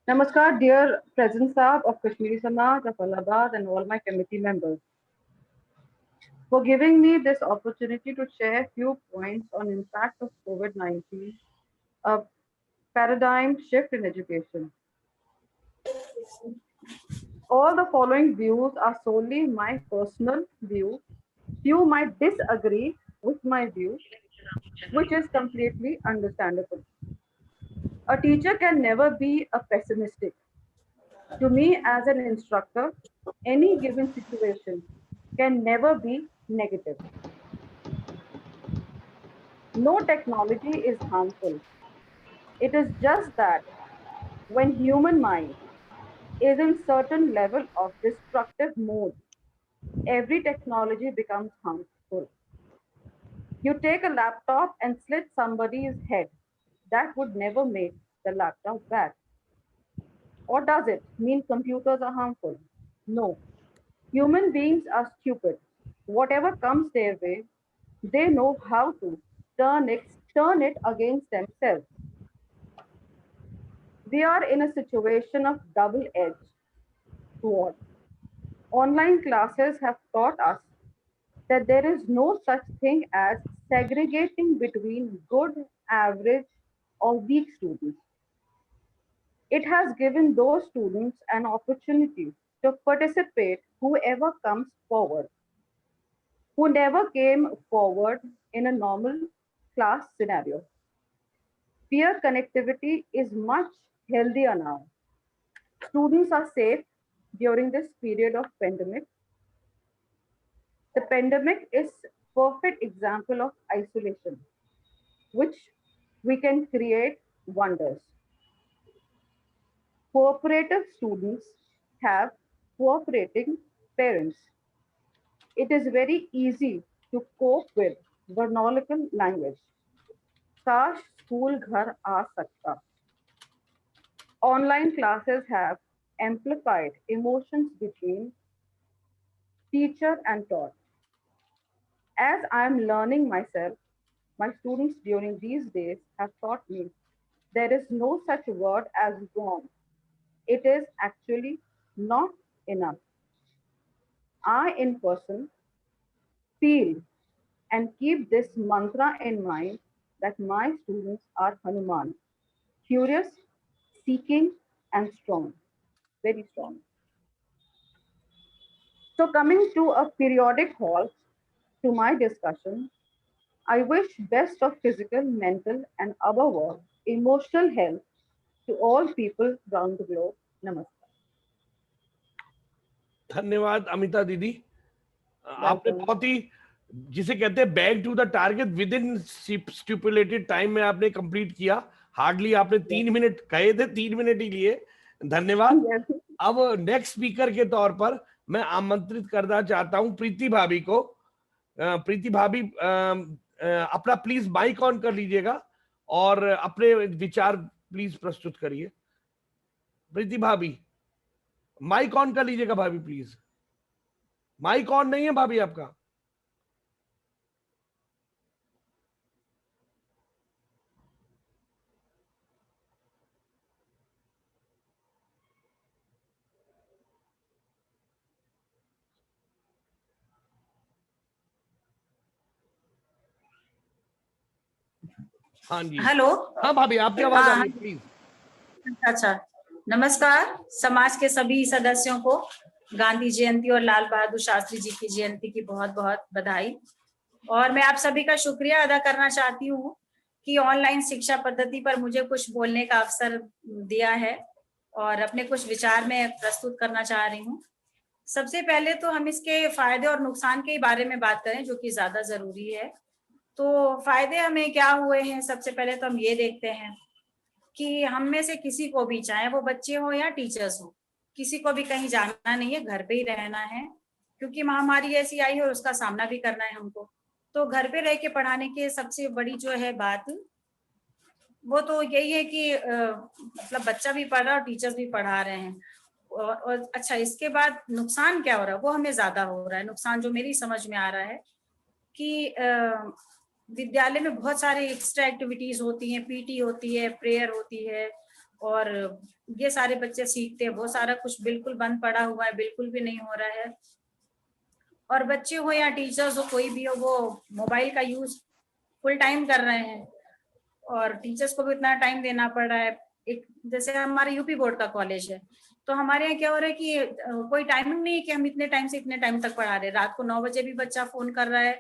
Namaskar, dear President Saab of Kashmiri Samaj of Allahabad and all my committee members, for giving me this opportunity to share a few points on impact of COVID-19, a paradigm shift in education. All the following views are solely my personal view. Few might disagree with my view, which is completely understandable. A teacher can never be a pessimistic. To me, as an instructor, any given situation can never be negative. No technology is harmful. It is just that when human mind is in certain level of destructive mode, every technology becomes harmful. You take a laptop and slit somebody's head. That would never make the laptop bad. Or does it mean computers are harmful? No. Human beings are stupid. Whatever comes their way, they know how to turn it, turn it against themselves. We are in a situation of double-edged sword. Online classes have taught us that there is no such thing as segregating between good, average, or weak students. It has given those students an opportunity to participate whoever comes forward, who never came forward in a normal class scenario. Peer connectivity is much healthier now. Students are safe during this period of pandemic. The pandemic is perfect example of isolation, which we can create wonders. Cooperative students have cooperating parents. It is very easy to cope with vernacular language. काश school घर आ सकता. Online classes have amplified emotions between teacher and taught. As I am learning myself, my students during these days have taught me there is no such word as wrong. It is actually not enough. I, in person, feel and keep this mantra in mind that my students are Hanuman, curious, seeking, and strong, very strong. So, coming to a periodic halt to my discussion, I wish best of physical, mental, and above all, emotional health to all people around the globe. Namaskar. धन्यवाद अमिता दीदी। आपने Welcome. बहुत ही, जिसे कहते हैं back to the target, within stipulated time में आपने complete किया। हार्डली आपने Yes. 3 मिनट कहे थे, 3 मिनट ही लिए। धन्यवाद। Yes. अब नेक्स्ट स्पीकर के तौर पर मैं आमंत्रित करना चाहता हूं प्रीति भाभी को। प्रीति भाभी, अपना प्लीज माइक ऑन कर लीजिएगा और अपने विचार प्लीज प्रस्तुत करिए। प्रीति भाभी, माइक ऑन कर लीजिएगा भाभी प्लीज। माइक ऑन नहीं है भाभी आपका। हाँ जी, हेलो। हाँ भाभी, आपकी आवाज आ रही है, प्लीज। अच्छा, नमस्कार समाज के सभी सदस्यों को गांधी जयंती और लाल बहादुर शास्त्री जी की जयंती की बहुत बहुत बधाई। और मैं आप सभी का शुक्रिया अदा करना चाहती हूँ कि ऑनलाइन शिक्षा पद्धति पर मुझे कुछ बोलने का अवसर दिया है और अपने कुछ विचार में प्रस्तुत करना चाह रही हूँ। सबसे पहले तो हम इसके फायदे और नुकसान के बारे में बात करें, जो कि ज्यादा जरूरी है। तो फायदे हमें क्या हुए हैं, सबसे पहले तो हम ये देखते हैं कि हम में से किसी को भी, चाहे वो बच्चे हो या टीचर्स हो, किसी को भी कहीं जाना नहीं है, घर पे ही रहना है, क्योंकि महामारी ऐसी आई है और उसका सामना भी करना है हमको। तो घर पे रह के पढ़ाने की सबसे बड़ी जो है बात, वो तो यही है कि मतलब बच्चा भी पढ़ रहा है और टीचर्स भी पढ़ा रहे हैं। और अच्छा, इसके बाद नुकसान क्या हो रहा है, वो हमें ज्यादा हो रहा है। नुकसान जो मेरी समझ में आ रहा है कि विद्यालय में बहुत सारे एक्स्ट्रा एक्टिविटीज होती हैं, पीटी होती है, प्रेयर होती है, और ये सारे बच्चे सीखते हैं, वो सारा कुछ बिल्कुल बंद पड़ा हुआ है, बिल्कुल भी नहीं हो रहा है। और बच्चे हो या टीचर्स हो, कोई भी हो, वो मोबाइल का यूज फुल टाइम कर रहे हैं और टीचर्स को भी उतना टाइम देना पड़ रहा है। एक जैसे हमारे यूपी बोर्ड का कॉलेज है, तो हमारे यहाँ क्या हो रहा है कि कोई टाइमिंग नहीं है कि हम इतने टाइम से इतने टाइम तक पढ़ा रहे हैं। रात को 9 बजे भी बच्चा फोन कर रहा है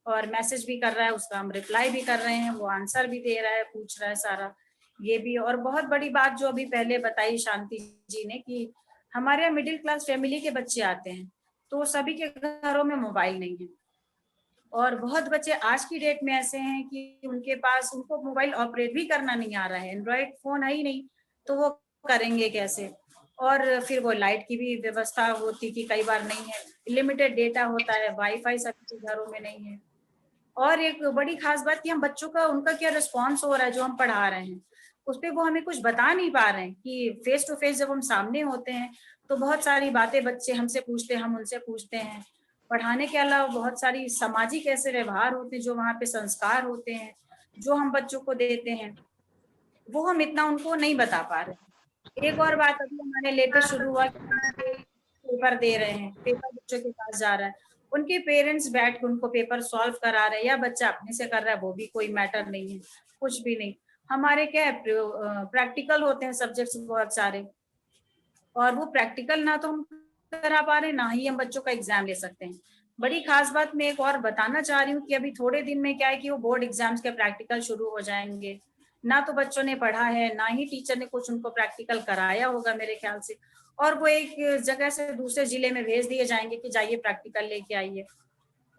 और मैसेज भी कर रहा है, उसका हम रिप्लाई भी कर रहे हैं, वो आंसर भी दे रहा है, पूछ रहा है सारा ये भी। और बहुत बड़ी बात जो अभी पहले बताई शांति जी ने कि हमारे यहाँ मिडिल क्लास फैमिली के बच्चे आते हैं, तो सभी के घरों में मोबाइल नहीं है। और बहुत बच्चे आज की डेट में ऐसे हैं कि उनके पास, उनको मोबाइल ऑपरेट भी करना नहीं आ रहा है, एंड्रॉइड फोन है ही नहीं, तो वो करेंगे कैसे। और फिर वो लाइट की भी व्यवस्था होती कि कई बार नहीं है, लिमिटेड डेटा होता है, वाईफाई सभी घरों में नहीं है। और एक बड़ी खास बात कि हम बच्चों का, उनका क्या रिस्पॉन्स हो रहा है जो हम पढ़ा रहे हैं, उस पर वो हमें कुछ बता नहीं पा रहे हैं। कि फेस टू फेस जब हम सामने होते हैं तो बहुत सारी बातें बच्चे हमसे पूछते हैं, हम उनसे पूछते हैं। पढ़ाने के अलावा बहुत सारी सामाजिक ऐसे व्यवहार होते हैं, जो वहाँ पे संस्कार होते हैं, जो हम बच्चों को देते हैं, वो हम इतना उनको नहीं बता पा रहे। एक और बात, अभी हमारे लेटेस्ट शुरू हुआ कि पेपर दे रहे हैं, पेपर बच्चों के पास जा रहा है, उनके पेरेंट्स बैठ के उनको पेपर सॉल्व करा रहे हैं, या बच्चा अपने से कर रहा है, वो भी कोई मैटर नहीं है, कुछ भी नहीं। हमारे क्या है, प्रैक्टिकल होते हैं सब्जेक्ट्स बहुत सारे, और वो प्रैक्टिकल ना तो हम करा पा रहे, ना ही हम बच्चों का एग्जाम ले सकते हैं। बड़ी खास बात मैं एक और बताना चाह रही हूँ कि अभी थोड़े दिन में क्या है कि वो बोर्ड एग्जाम्स के प्रैक्टिकल शुरू हो जाएंगे। ना तो बच्चों ने पढ़ा है, ना ही टीचर ने कुछ उनको प्रैक्टिकल कराया होगा मेरे ख्याल से, और वो एक जगह से दूसरे जिले में भेज दिए जाएंगे कि जाइए प्रैक्टिकल लेके आइए।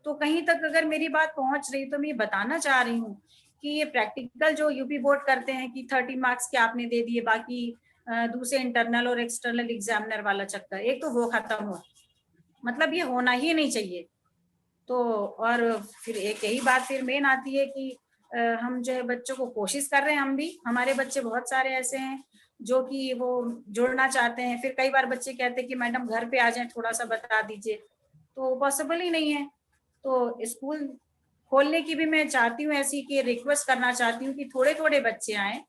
तो कहीं तक अगर मेरी बात पहुंच रही तो मैं बताना चाह रही हूँ कि ये प्रैक्टिकल जो यूपी बोर्ड करते हैं कि 30 मार्क्स के आपने दे दिए, बाकी दूसरे इंटरनल और एक्सटर्नल एग्जामिनर वाला चक्कर, एक तो वो खत्म हो, मतलब ये होना ही नहीं चाहिए। तो और फिर एक यही बात फिर मेन आती है कि हम जो है बच्चों को कोशिश कर रहे हैं, हम भी, हमारे बच्चे बहुत सारे ऐसे हैं जो कि वो जुड़ना चाहते हैं। फिर कई बार बच्चे कहते हैं कि मैडम घर पे आ जाए, थोड़ा सा बता दीजिए, तो पॉसिबल ही नहीं है। तो स्कूल खोलने की भी मैं चाहती हूँ ऐसी कि रिक्वेस्ट करना चाहती हूँ कि थोड़े थोड़े बच्चे आए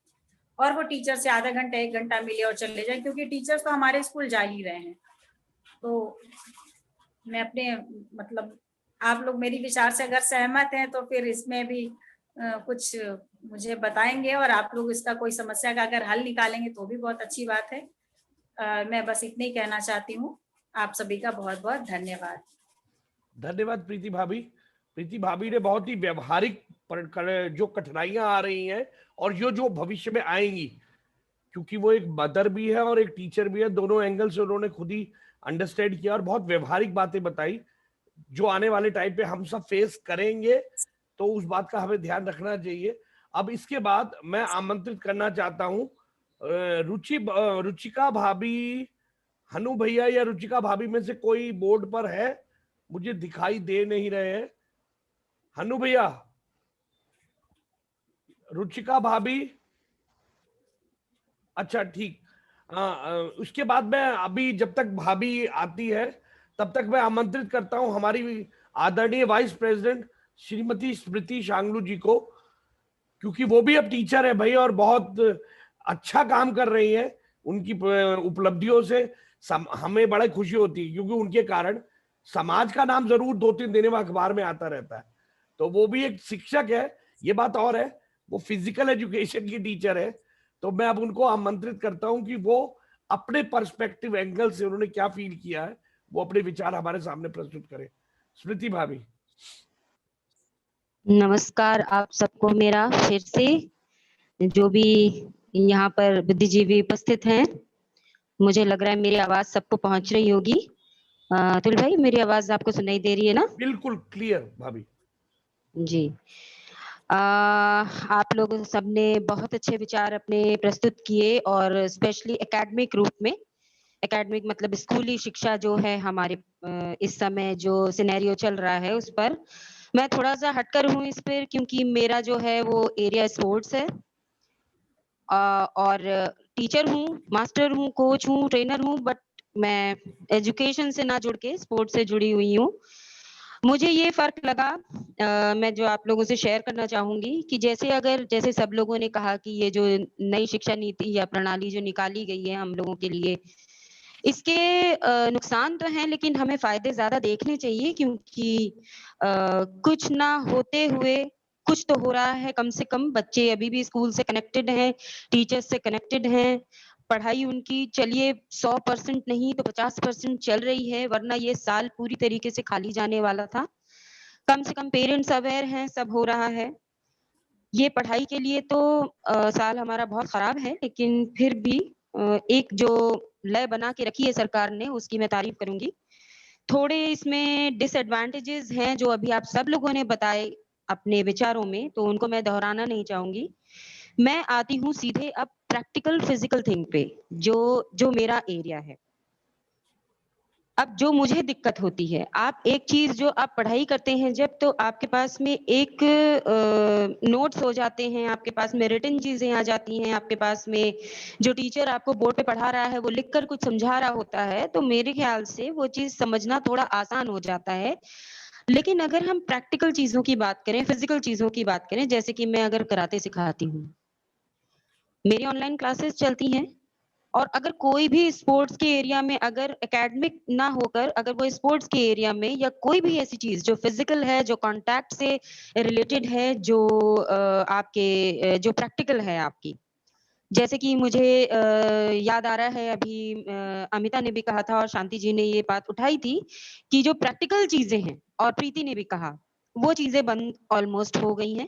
और वो टीचर से आधा घंटा 1 घंटा मिले और चले जाए, क्योंकि टीचर्स तो हमारे स्कूल जा ही रहे हैं। तो मैं अपने, मतलब आप लोग मेरी विचार से अगर सहमत हैं तो फिर इसमें भी कुछ मुझे बताएंगे, और आप लोग इसका कोई समस्या का अगर हल निकालेंगे तो भी बहुत अच्छी बात है। मैं बस इतने ही कहना चाहती हूँ। आप सभी का बहुत बहुत धन्यवाद। धन्यवाद प्रीति भाभी। प्रीति भाभी ने बहुत ही व्यवहारिक जो कठिनाइयां आ रही हैं और जो भविष्य में आएंगी, क्योंकि वो एक मदर भी है और एक टीचर भी है, दोनों एंगल से उन्होंने खुद ही अंडरस्टैंड किया और बहुत व्यवहारिक बातें बताई जो आने वाले टाइम पे हम सब फेस करेंगे, तो उस बात का हमें ध्यान रखना चाहिए। अब इसके बाद मैं आमंत्रित करना चाहता हूँ रुचिका भाभी, हनु भैया या रुचिका भाभी में से कोई बोर्ड पर है, मुझे दिखाई दे नहीं रहे हैं। हनु भैया, रुचिका भाभी, अच्छा ठीक। उसके बाद मैं अभी, जब तक भाभी आती है तब तक मैं आमंत्रित करता हूं हमारी आदरणीय वाइस प्रेसिडेंट श्रीमती स्मृति शांगलू जी को, क्योंकि वो भी अब टीचर है भाई और बहुत अच्छा काम कर रही है। उनकी उपलब्धियों से हमें बड़ा खुशी होती है, क्योंकि उनके कारण समाज का नाम जरूर 2-3 दिन में अखबार में आता रहता है। तो वो भी एक शिक्षक है, ये बात और है, वो फिजिकल एजुकेशन की टीचर है। तो मैं अब उनको आमंत्रित करता हूं कि वो अपने पर्सपेक्टिव एंगल से उन्होंने क्या फील किया है, वो अपने विचार हमारे सामने प्रस्तुत करें। स्मृति भाभी। नमस्कार आप सबको मेरा फिर से, जो भी यहाँ पर बुद्धिजीवी उपस्थित हैं। मुझे लग रहा है मेरी आवाज सबको पहुंच रही होगी। अतुल भाई, मेरी आवाज आपको सुनाई दे रही है ना? बिल्कुल क्लियर भाभी जी। आप लोग सबने बहुत अच्छे विचार अपने प्रस्तुत किए, और स्पेशली एकेडमिक रूप में, एकेडमिक मतलब स्कूली शिक्षा जो है हमारे इस समय जो सिनेरियो चल रहा है उस पर मैं थोड़ा सा हटकर हूँ इस पर, क्योंकि मेरा जो है वो एरिया स्पोर्ट्स है, और टीचर हूँ, मास्टर हूँ, कोच हूँ, ट्रेनर हूँ, बट मैं एजुकेशन से ना जुड़ के स्पोर्ट्स से जुड़ी हुई हूँ। मुझे ये फर्क लगा, मैं जो आप लोगों से शेयर करना चाहूंगी कि जैसे सब लोगों ने कहा कि ये जो नई शिक्षा नीति या प्रणाली जो निकाली गई है हम लोगों के लिए, इसके नुकसान तो हैं लेकिन हमें फायदे ज्यादा देखने चाहिए, क्योंकि कुछ ना होते हुए कुछ तो हो रहा है। कम से कम बच्चे अभी भी स्कूल से कनेक्टेड हैं, टीचर्स से कनेक्टेड हैं, पढ़ाई उनकी चलिए 100% नहीं तो 50% चल रही है, वरना ये साल पूरी तरीके से खाली जाने वाला था। कम से कम पेरेंट्स अवेयर हैं, सब हो रहा है। ये पढ़ाई के लिए तो साल हमारा बहुत खराब है, लेकिन फिर भी एक जो लय बना के रखी है सरकार ने, उसकी मैं तारीफ करूंगी। थोड़े इसमें डिसएडवांटेजेस हैं जो अभी आप सब लोगों ने बताए अपने विचारों में, तो उनको मैं दोहराना नहीं चाहूंगी। मैं आती हूँ सीधे अब प्रैक्टिकल फिजिकल थिंग पे, जो जो मेरा एरिया है। अब जो मुझे दिक्कत होती है, आप एक चीज जो आप पढ़ाई करते हैं जब, तो आपके पास में एक नोट्स हो जाते हैं, आपके पास में रिटन चीजें आ जाती हैं, आपके पास में जो टीचर आपको बोर्ड पे पढ़ा रहा है वो लिखकर कुछ समझा रहा होता है, तो मेरे ख्याल से वो चीज समझना थोड़ा आसान हो जाता है। लेकिन अगर हम प्रैक्टिकल चीजों की बात करें, फिजिकल चीजों की बात करें, जैसे कि मैं अगर कराटे सिखाती हूँ, मेरी ऑनलाइन क्लासेस चलती हैं, और अगर कोई भी स्पोर्ट्स के एरिया में अगर एकेडमिक ना होकर अगर वो स्पोर्ट्स के एरिया में या कोई भी ऐसी चीज जो फिजिकल है, जो कांटेक्ट से रिलेटेड है, जो जो प्रैक्टिकल है आपकी, जैसे कि मुझे याद आ रहा है अभी, अमिता ने भी कहा था और शांति जी ने ये बात उठाई थी कि जो प्रैक्टिकल चीजें हैं, और प्रीति ने भी कहा, वो चीजें बंद ऑलमोस्ट हो गई हैं।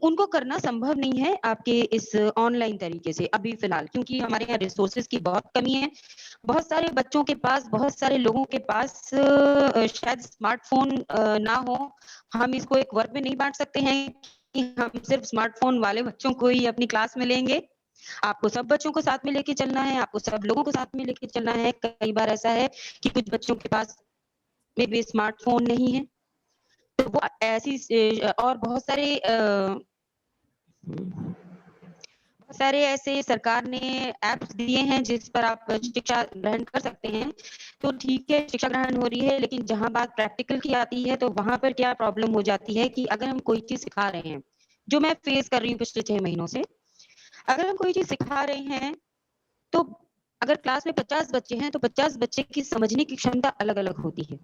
उनको करना संभव नहीं है आपके इस ऑनलाइन तरीके से अभी फिलहाल, क्योंकि हमारे यहाँ रिसोर्सेज की बहुत कमी है। बहुत सारे बच्चों के पास, बहुत सारे लोगों के पास शायद स्मार्टफोन ना हो। हम इसको एक वर्ग में नहीं बांट सकते हैं कि हम सिर्फ स्मार्टफोन वाले बच्चों को ही अपनी क्लास में लेंगे। आपको सब बच्चों को साथ में लेके चलना है, आपको सब लोगों को साथ में लेके चलना है। कई बार ऐसा है कि कुछ बच्चों के पास में भी स्मार्टफोन नहीं है, तो वो ऐसी और बहुत सारे ऐसे सरकार ने ऐप्स दिए हैं जिस पर आप शिक्षा ग्रहण कर सकते हैं। तो ठीक है, शिक्षा ग्रहण हो रही है, लेकिन जहां बात प्रैक्टिकल की आती है तो वहां पर क्या प्रॉब्लम हो जाती है कि अगर हम कोई चीज सिखा रहे हैं, जो मैं फेस कर रही हूँ पिछले 6 महीनों से, अगर हम कोई चीज सिखा रहे हैं, तो अगर क्लास में 50 बच्चे हैं तो 50 बच्चे की समझने की क्षमता अलग अलग होती है।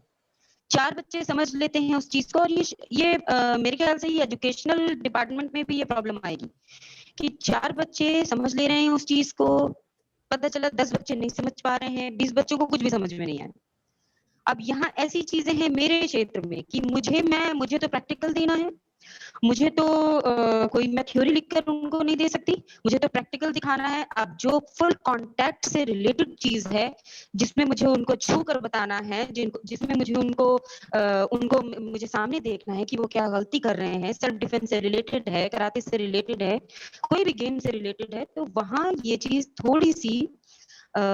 4 बच्चे समझ लेते हैं उस चीज को, और ये मेरे ख्याल से ये एजुकेशनल डिपार्टमेंट में भी ये प्रॉब्लम आएगी कि 4 बच्चे समझ ले रहे हैं उस चीज को, पता चला 10 बच्चे नहीं समझ पा रहे हैं, 20 बच्चों को कुछ भी समझ में नहीं आया। अब यहाँ ऐसी चीजें हैं मेरे क्षेत्र में कि मुझे तो प्रैक्टिकल देना है, मुझे तो कोई मैं थ्योरी लिखकर उनको नहीं दे सकती, मुझे तो प्रैक्टिकल दिखाना है। अब जो फुल कांटेक्ट से रिलेटेड चीज है, जिसमें मुझे उनको छू कर बताना है, जिसमें मुझे उनको मुझे सामने देखना है कि वो क्या गलती कर रहे हैं, सेल्फ डिफेंस से रिलेटेड है, कराटे से रिलेटेड है, कोई भी गेम से रिलेटेड है, तो वहां ये चीज थोड़ी सी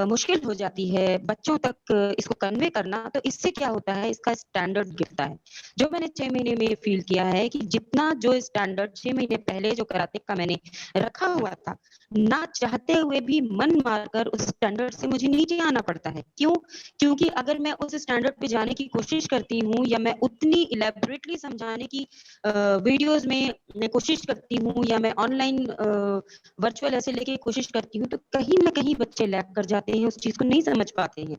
मुश्किल हो जाती है बच्चों तक इसको कन्वे करना। तो इससे क्या होता है, इसका स्टैंडर्ड गिरता है। जो मैंने 6 महीने में फील किया है कि जितना जो स्टैंडर्ड 6 महीने पहले जो कराटे का मैंने रखा हुआ था, ना चाहते हुए भी मन मारकर उस स्टैंडर्ड से मुझे नीचे आना पड़ता है। क्यों? क्योंकि अगर मैं उस स्टैंडर्ड पे जाने की कोशिश करती हूँ, या मैं उतनी इलेबोरेटली समझाने की वीडियोस में मैं कोशिश करती हूँ, या मैं ऑनलाइन वर्चुअल ऐसे लेके कोशिश करती हूँ, तो कहीं ना कहीं बच्चे लैग कर जाते हैं, उस चीज को नहीं समझ पाते हैं।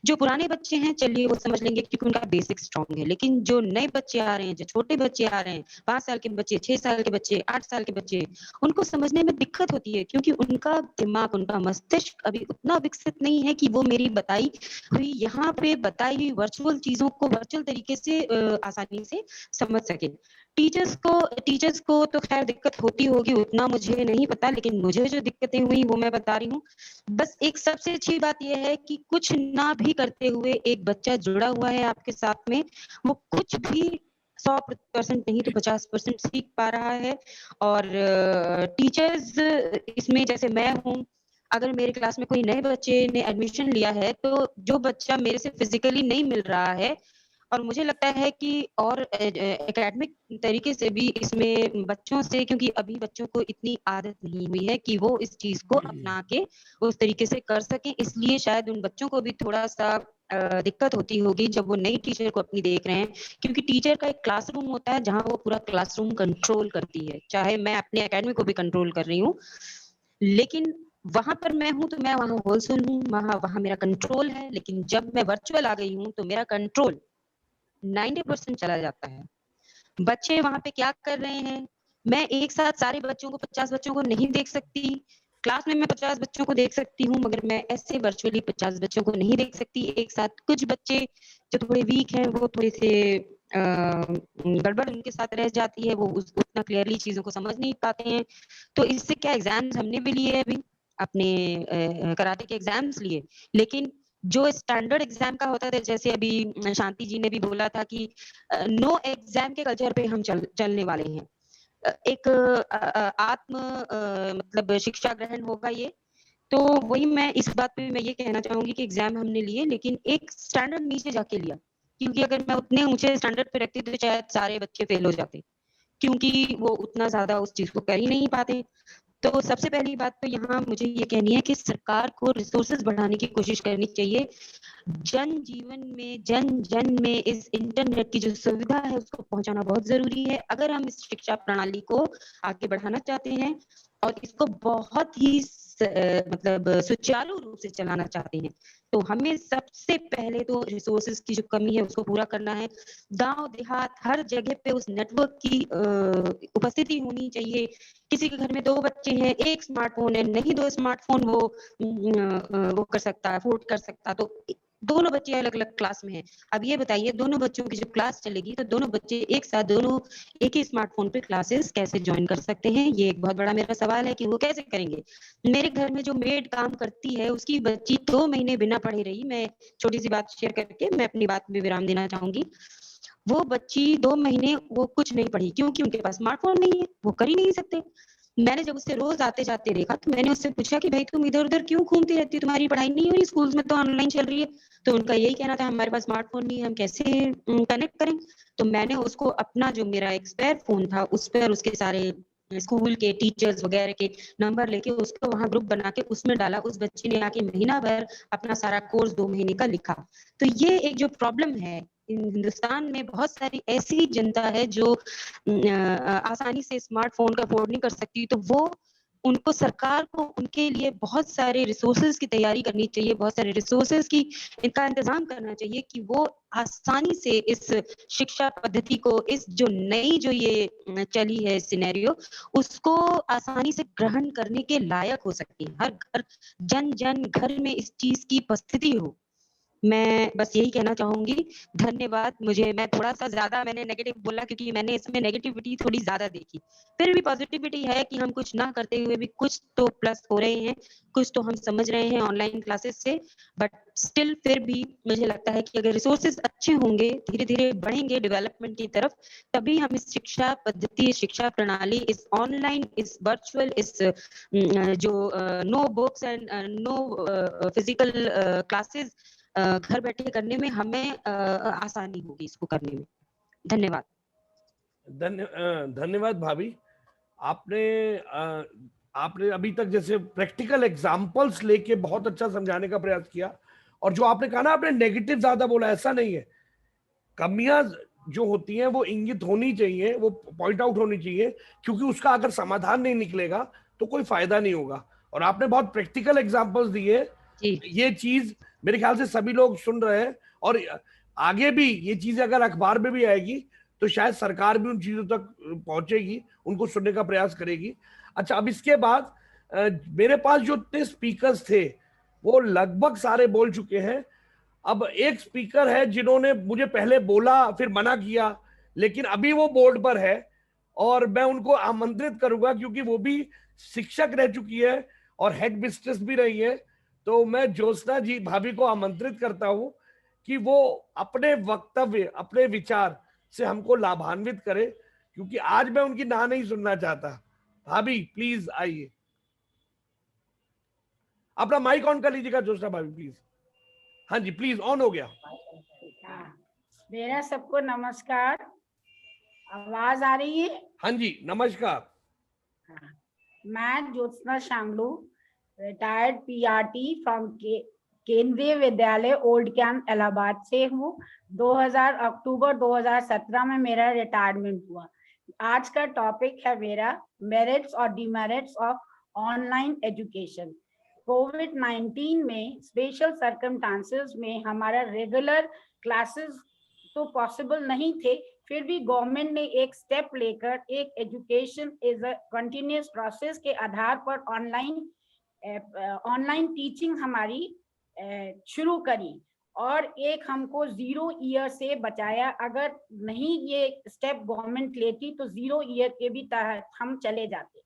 जो पुराने बच्चे हैं चलिए वो समझ लेंगे क्योंकि उनका बेसिक स्ट्रांग है, लेकिन जो नए बच्चे आ रहे हैं, जो छोटे बच्चे आ रहे हैं, 5 साल के बच्चे, 6 साल के बच्चे, 8 साल के बच्चे, उनको समझने में दिक्कत होती है, क्योंकि उनका दिमाग, उनका मस्तिष्क अभी उतना विकसित नहीं है कि वो मेरी बताई हुई, यहाँ पे बताई हुई वर्चुअल चीजों को वर्चुअल तरीके से आसानी से समझ सके। टीचर्स को तो खैर दिक्कत होती होगी, उतना मुझे नहीं पता, लेकिन मुझे जो दिक्कतें हुई वो मैं बता रही हूँ। बस एक सबसे अच्छी बात यह है कि कुछ ना भी करते हुए एक बच्चा जुड़ा हुआ है आपके साथ में, वो कुछ भी 100% नहीं तो 50% सीख पा रहा है। और टीचर्स इसमें, जैसे मैं हूँ, अगर मेरे क्लास में कोई नए बच्चे ने एडमिशन लिया है, तो जो बच्चा मेरे से फिजिकली नहीं मिल रहा है, और मुझे लगता है कि और एकेडमिक तरीके से भी इसमें बच्चों से, क्योंकि अभी बच्चों को इतनी आदत नहीं हुई है कि वो इस चीज को अपना के उस तरीके से कर सकें, इसलिए शायद उन बच्चों को भी थोड़ा सा दिक्कत होती होगी जब वो नई टीचर को अपनी देख रहे हैं, क्योंकि टीचर का एक क्लासरूम होता है जहां वो पूरा क्लासरूम कंट्रोल करती है। चाहे मैं अपने एकेडमी को भी कंट्रोल कर रही हूँ, लेकिन वहां पर मैं हूं तो मैं वहां होलसेल हूँ, वहां मेरा कंट्रोल है। लेकिन जब मैं वर्चुअल आ गई हूँ तो मेरा कंट्रोल 90% चला जाता है। बच्चे वहां पे क्या कर रहे हैं, मैं एक साथ सारे बच्चों को 50 बच्चों को नहीं देख सकती। क्लास में मैं 50 बच्चों को देख सकती हूँ, मगर मैं ऐसे वर्चुअली 50 बच्चों को नहीं देख सकती एक साथ। कुछ बच्चे जो थोड़े वीक हैं, वो थोड़े से गड़बड़ उनके साथ रह जाती है, वो उतना क्लियरली चीजों को समझ नहीं पाते हैं। तो इससे क्या, एग्जाम्स हमने भी लिए अभी, अपने कराटे के एग्जाम्स लिए, लेकिन जो स्टैंडर्ड एग्जाम का होता था, जैसे अभी शांति जी ने भी बोला था कि नो एग्जाम के कल्चर पे हम चलने वाले हैं। एक आत्म मतलब शिक्षा ग्रहण होगा ये। तो वही मैं इस बात पे मैं ये कहना चाहूंगी कि एग्जाम हमने लिए, लेकिन एक स्टैंडर्ड नीचे जाके लिया, क्योंकि अगर मैं उतने ऊंचे स्टैंडर्ड पे रखती तो शायद सारे बच्चे फेल हो जाते, क्योंकि वो उतना ज्यादा उस चीज को कर ही नहीं पाते। तो सबसे पहली बात तो यहाँ मुझे ये कहनी है कि सरकार को रिसोर्सेज बढ़ाने की कोशिश करनी चाहिए। जन जीवन में, जन जन में इस इंटरनेट की जो सुविधा है उसको पहुंचाना बहुत जरूरी है। अगर हम इस शिक्षा प्रणाली को आगे बढ़ाना चाहते हैं और इसको बहुत ही मतलब सुचारू रूप से चलाना चाहते हैं, तो हमें सबसे पहले तो रिसोर्सेज की जो कमी है उसको पूरा करना है। गांव देहात हर जगह पे उस नेटवर्क की उपस्थिति होनी चाहिए। किसी के घर में 2 बच्चे हैं, एक स्मार्टफोन है, नहीं 2 स्मार्टफोन वो कर सकता, अफोर्ड कर सकता, तो दोनों बच्चे अलग अलग क्लास में हैं। अब ये बताइए, दोनों बच्चों की जब क्लास चलेगी तो दोनों बच्चे एक साथ दोनों एक ही स्मार्टफोन पे क्लासेस कैसे ज्वाइन कर सकते हैं? ये एक बहुत बड़ा मेरा सवाल है कि वो कैसे करेंगे। मेरे घर में जो मेड काम करती है, उसकी बच्ची 2 महीने बिना पढ़े रही। मैं छोटी सी बात शेयर करके मैं अपनी बात में विराम देना चाहूंगी। वो बच्ची 2 महीने वो कुछ नहीं पढ़ी, क्योंकि उनके पास स्मार्टफोन नहीं है, वो कर ही नहीं सकते। मैंने जब उससे रोज आते जाते देखा तो मैंने उससे पूछा कि भाई तुम इधर उधर क्यों घूमती रहती हो, तुम्हारी पढ़ाई नहीं हो रही, स्कूल में तो ऑनलाइन चल रही है। तो उनका यही कहना था हमारे पास स्मार्टफोन नहीं है, हम कैसे कनेक्ट करें। तो मैंने उसको अपना जो मेरा एक स्पेयर फोन था उस पर उसके सारे स्कूल के टीचर्स वगैरह के नंबर लेके उसको वहां ग्रुप बना के उसमें डाला। उस बच्चे ने आके महीना भर अपना सारा कोर्स 2 महीने का लिखा। तो ये एक जो प्रॉब्लम है, हिंदुस्तान में बहुत सारी ऐसी जनता है जो आसानी से स्मार्टफोन का अफोर्ड नहीं कर सकती, तो वो उनको सरकार को उनके लिए बहुत सारे रिसोर्सेज की तैयारी करनी चाहिए, बहुत सारे रिसोर्सेज की इनका इंतजाम करना चाहिए कि वो आसानी से इस शिक्षा पद्धति को, इस जो नई जो ये चली है सिनेरियो, उसको आसानी से ग्रहण करने के लायक हो सकती है। हर घर, जन जन घर में इस चीज की उपस्थिति हो। मैं बस यही कहना चाहूंगी। धन्यवाद। मैं थोड़ा सा ज्यादा मैंने नेगेटिव बोला क्योंकि मैंने इसमें नेगेटिविटी थोड़ी ज्यादा देखी। फिर भी पॉजिटिविटी है कि हम कुछ ना करते हुए भी कुछ तो प्लस हो रहे हैं, कुछ तो हम समझ रहे हैं ऑनलाइन क्लासेस से। बट स्टिल फिर भी मुझे लगता है कि अगर रिसोर्सेज अच्छे होंगे, धीरे धीरे बढ़ेंगे डेवलपमेंट की तरफ, तभी हम इस शिक्षा पद्धति, शिक्षा प्रणाली, इस ऑनलाइन, इस वर्चुअल, इस जो no books and no physical classes घर बैठे करने में हमें आसानी होगी इसको करने में। धन्यवाद। धन्यवाद भाभी। आपने आपने अभी तक जैसे प्रैक्टिकल एग्जांपल्स लेके बहुत अच्छा समझाने का प्रयास किया। और जो आपने कहा ना, आपने नेगेटिव ज्यादा बोला, ऐसा नहीं है। कमियां जो होती हैं वो इंगित होनी चाहिए, वो पॉइंट आउट होनी चाहिए, क्योंकि उसका अगर समाधान नहीं निकलेगा तो कोई फायदा नहीं होगा। और आपने बहुत प्रैक्टिकल एग्जांपल्स दिए। ये चीज मेरे ख्याल से सभी लोग सुन रहे हैं, और आगे भी ये चीजें अगर अखबार में भी आएगी तो शायद सरकार भी उन चीजों तक पहुंचेगी, उनको सुनने का प्रयास करेगी। अच्छा, अब इसके बाद मेरे पास जो इतने स्पीकर्स थे वो लगभग सारे बोल चुके हैं। अब एक स्पीकर है जिन्होंने मुझे पहले बोला फिर मना किया, लेकिन अभी वो बोर्ड पर है और मैं उनको आमंत्रित करूंगा, क्योंकि वो भी शिक्षक रह चुकी है और हेड मिस्ट्रेस भी रही है। तो मैं ज्योत्सना जी भाभी को आमंत्रित करता हूं कि वो अपने वक्तव्य, अपने विचार से हमको लाभान्वित करे, क्योंकि आज मैं उनकी ना नहीं सुनना चाहता। भाभी प्लीज आइए, अपना माइक ऑन कर लीजिएगा ज्योत्सना भाभी प्लीज। हाँ जी प्लीज, ऑन हो गया। मेरा सबको नमस्कार। आवाज आ रही है? हाँ जी, नमस्कार। हाँ। मैं ज्योत्सना शांगलू, रिटायर्ड पीआरटी फ्रॉम केंद्रीय विद्यालय ओल्ड कैंप इलाहाबाद से हूँ। 2000 अक्टूबर 2017 में मेरा रिटायरमेंट हुआ। आज का टॉपिक है मेरा मेरिट्स और डिमेरिट्स ऑफ ऑनलाइन एजुकेशन। कोविड-19 में स्पेशल सर्कमस्टांसेस में हमारा रेगुलर क्लासेस तो पॉसिबल नहीं थे, फिर भी गवर्नमेंट ने एक स्टेप लेकर एक education is a continuous process के आधार पर ऑनलाइन टीचिंग हमारी शुरू करी और एक हमको 0 ईयर से बचाया। अगर नहीं ये स्टेप गवर्नमेंट लेती तो 0 ईयर के भी तहत हम चले जाते।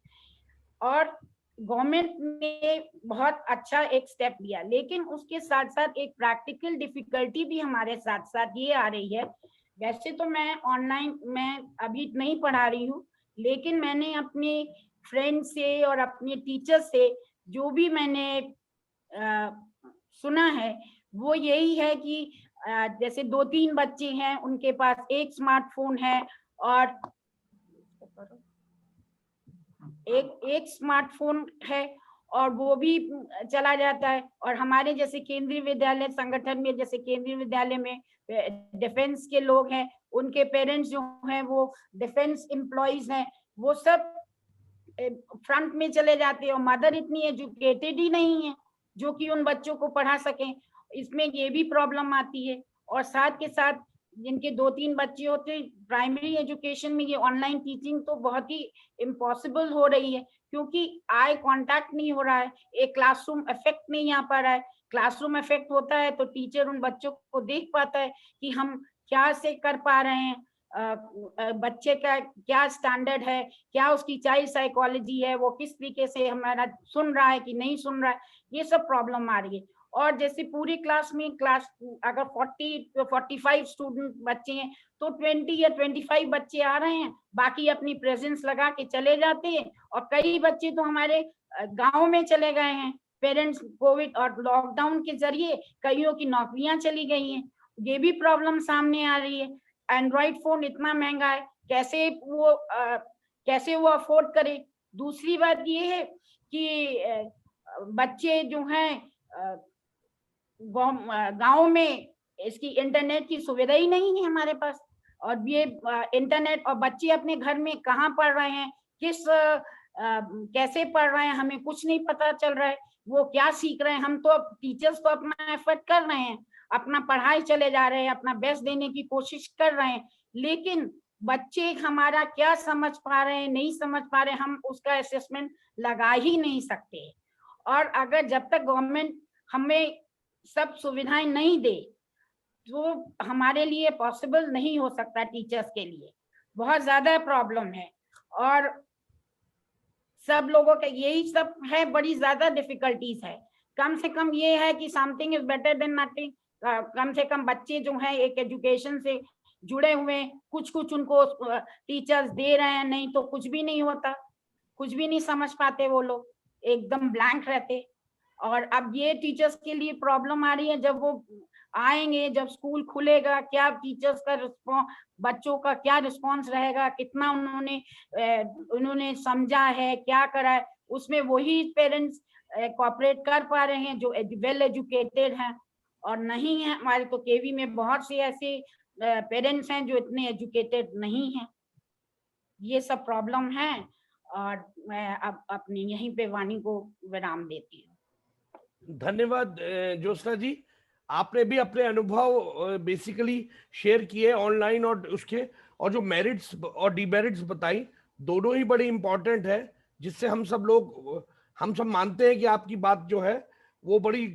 और गवर्नमेंट ने बहुत अच्छा एक स्टेप लिया, लेकिन उसके साथ साथ एक प्रैक्टिकल डिफिकल्टी भी हमारे साथ साथ ये आ रही है। वैसे तो मैं ऑनलाइन में अभी नहीं पढ़ा रही हूँ, लेकिन मैंने अपने फ्रेंड से और अपने टीचर से जो भी मैंने सुना है वो यही है कि जैसे 2-3 बच्चे हैं, उनके पास एक स्मार्टफोन है और एक स्मार्टफोन है और वो भी चला जाता है। और हमारे जैसे केंद्रीय विद्यालय संगठन में, जैसे केंद्रीय विद्यालय में डिफेंस के लोग हैं, उनके पेरेंट्स जो हैं वो डिफेंस एम्प्लॉइज हैं, वो सब फ्रंट में चले जाते हैं और मदर इतनी एजुकेटेड ही नहीं है जो कि उन बच्चों को पढ़ा सकें। इसमें ये भी प्रॉब्लम आती है। और साथ के साथ जिनके 2-3 बच्चे होते हैं, प्राइमरी एजुकेशन में ये ऑनलाइन टीचिंग तो बहुत ही इम्पॉसिबल हो रही है, क्योंकि आई कांटेक्ट नहीं हो रहा है, एक क्लासरूम इफेक्ट नहीं आ पा रहा है। क्लासरूम इफेक्ट होता है तो टीचर उन बच्चों को देख पाता है कि हम क्या से कर पा रहे हैं, बच्चे का क्या स्टैंडर्ड है, क्या उसकी चाइल्ड साइकोलॉजी है, वो किस तरीके से हमारा सुन रहा है कि नहीं सुन रहा है, ये सब प्रॉब्लम आ रही है। और जैसे पूरी क्लास में अगर 40-45 स्टूडेंट बच्चे हैं तो 20 या 25 बच्चे आ रहे हैं, बाकी अपनी प्रेजेंस लगा के चले जाते हैं। और कई बच्चे तो हमारे गांव में चले गए हैं। पेरेंट्स कोविड और लॉकडाउन के जरिए कईयों की नौकरियां चली गई हैं, ये भी प्रॉब्लम सामने आ रही है। एंड्रॉइड फोन इतना महंगा है, कैसे वो अफोर्ड करे। दूसरी बात ये है कि बच्चे जो हैं गांव में इसकी इंटरनेट की सुविधा ही नहीं है हमारे पास। और ये इंटरनेट, और बच्चे अपने घर में कहाँ पढ़ रहे हैं, कैसे पढ़ रहे हैं, हमें कुछ नहीं पता चल रहा है, वो क्या सीख रहे हैं। हम तो टीचर्स तो अपना एफर्ट कर रहे हैं, अपना पढ़ाई चले जा रहे हैं, अपना बेस्ट देने की कोशिश कर रहे हैं, लेकिन बच्चे हमारा क्या समझ पा रहे हैं, नहीं समझ पा रहे हैं, हम उसका असेसमेंट लगा ही नहीं सकते। और अगर जब तक गवर्नमेंट हमें सब सुविधाएं नहीं दे तो हमारे लिए पॉसिबल नहीं हो सकता। टीचर्स के लिए बहुत ज्यादा प्रॉब्लम है और सब लोगों का यही सब है, बड़ी ज्यादा डिफिकल्टीज है। कम से कम ये है कि something is better than nothing. कम से कम बच्चे जो हैं एक एजुकेशन से जुड़े हुए, कुछ उनको टीचर्स दे रहे हैं, नहीं तो कुछ भी नहीं होता, कुछ भी नहीं समझ पाते, वो लोग एकदम ब्लैंक रहते। और अब ये टीचर्स के लिए प्रॉब्लम आ रही है, जब वो आएंगे, जब स्कूल खुलेगा, क्या टीचर्स का रिस्पॉन्स, बच्चों का क्या रिस्पॉन्स रहेगा, कितना उन्होंने समझा है, क्या करा है, उसमें वही पेरेंट्स कोऑपरेट कर पा रहे हैं जो वेल एजुकेटेड हैं, और नहीं है हमारे तो केवी में बहुत से ऐसे पेरेंट्स हैं जो इतने एजुकेटेड नहीं हैं। ये सब प्रॉब्लम है और मैं अब अपनी यहीं पे वाणी को विराम देती हूँ। धन्यवाद ज्योत्सना जी, आपने भी अपने अनुभव बेसिकली शेयर किए ऑनलाइन और उसके, और जो मेरिट्स और डिमेरिट्स बताई, दोनों ही बड़े इंपॉर्टेंट है, जिससे हम सब मानते हैं कि आपकी बात जो है वो बड़ी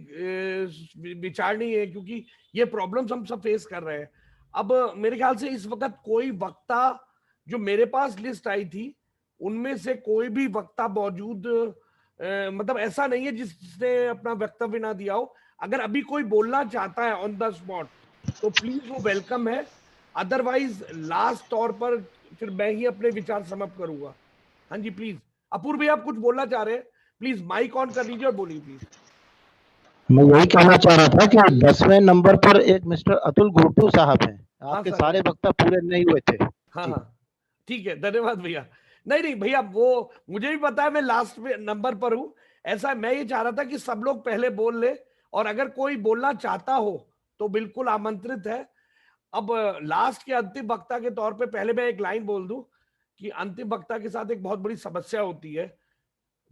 विचारणीय है, क्योंकि ये प्रॉब्लम्स हम सब फेस कर रहे हैं। अब मेरे ख्याल से इस वक्त कोई वक्ता, जो मेरे पास लिस्ट आई थी उनमें से कोई भी वक्ता मौजूद मतलब ऐसा नहीं है जिसने अपना वक्तव्य ना दिया हो। अगर अभी कोई बोलना चाहता है ऑन द स्पॉट तो प्लीज वो वेलकम है, अदरवाइज लास्ट तौर पर फिर मैं ही अपने विचार समाप्त करूंगा। हाँ जी प्लीज, अपूर्व भैया आप कुछ बोलना चाह रहे हैं, प्लीज माइक ऑन कर लीजिए और बोलिए प्लीज। मैं यही कहना चाह रहा था कि 10वें नंबर पर एक मिस्टर अतुल गुरटू साहब हैं। हाँ आपके सर। सारे वक्ता पूरे नहीं हुए थे। हाँ जी। हाँ ठीक है, धन्यवाद भैया। नहीं नहीं भैया, वो मुझे भी पता है, मैं लास्ट में नंबर पर हूं। ऐसा मैं ये चाह रहा था कि सब लोग पहले बोल ले, और अगर कोई बोलना चाहता हो तो बिल्कुल आमंत्रित है। अब लास्ट के अंतिम वक्ता के तौर पे पहले मैं एक लाइन बोल दूं कि अंतिम वक्ता के साथ एक बहुत बड़ी समस्या होती है।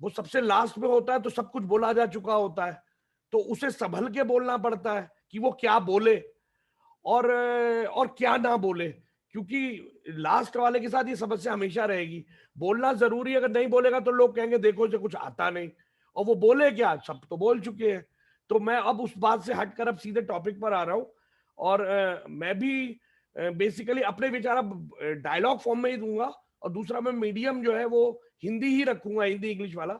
वो सबसे लास्ट में होता है तो सब कुछ बोला जा चुका होता है, तो उसे संभल के बोलना पड़ता है कि वो क्या बोले और क्या ना बोले, क्योंकि लास्ट वाले के साथ ये समस्या हमेशा रहेगी। बोलना जरूरी है, अगर नहीं बोलेगा तो लोग कहेंगे देखो इसे कुछ आता नहीं, और वो बोले क्या, सब तो बोल चुके हैं। तो मैं अब उस बात से हटकर अब सीधे टॉपिक पर आ रहा हूं, और मैं भी बेसिकली अपने विचार डायलॉग फॉर्म में ही दूंगा, और दूसरा मैं मीडियम जो है वो हिंदी ही रखूंगा, हिंदी इंग्लिश वाला।